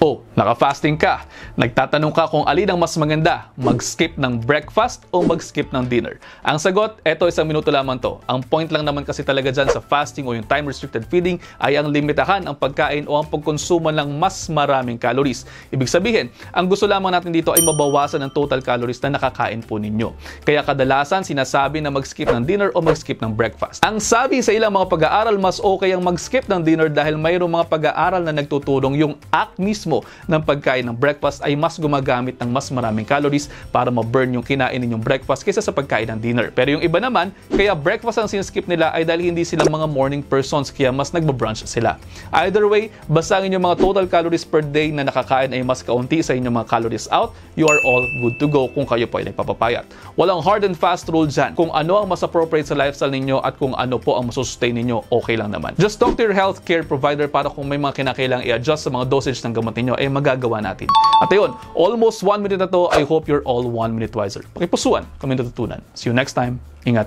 O, naka-fasting ka. Nagtatanong ka kung alin ang mas maganda, mag-skip ng breakfast o mag-skip ng dinner. Ang sagot, eto 1 minuto lamang to. Ang point lang naman kasi talaga dyan sa fasting o yung time-restricted feeding ay ang limitahan ang pagkain o ang pagkonsumo ng mas maraming calories. Ibig sabihin, ang gusto lamang natin dito ay mabawasan ang total calories na nakakain po ninyo. Kaya kadalasan sinasabi na mag-skip ng dinner o mag-skip ng breakfast. Ang sabi sa ilang mga pag-aaral, mas okay ang mag-skip ng dinner dahil mayroong mga pag-aaral na nagtutulong yung act mismo ng pagkain ng breakfast ay mas gumagamit ng mas maraming calories para ma-burn yung kinain ninyong breakfast kaysa sa pagkain ng dinner. Pero yung iba naman, kaya breakfast ang sinaskip nila ay dahil hindi sila mga morning persons kaya mas nagba-brunch sila. Either way, basta ang inyong mga total calories per day na nakakain ay mas kaunti sa inyong mga calories out, you are all good to go kung kayo po ay nagpapapayat. Walang hard and fast rule dyan. Kung ano ang mas appropriate sa lifestyle ninyo at kung ano po ang masustain ninyo, okay lang naman. Just talk to your healthcare provider para kung may mga kinakailangang i-adjust sa mga dosage ng gamot ninyo, ay magagawa natin. At ayun, almost 1 minute na to. I hope you're all 1 minute wiser. Pakipusuan kung may natutunan. See you next time. Ingat.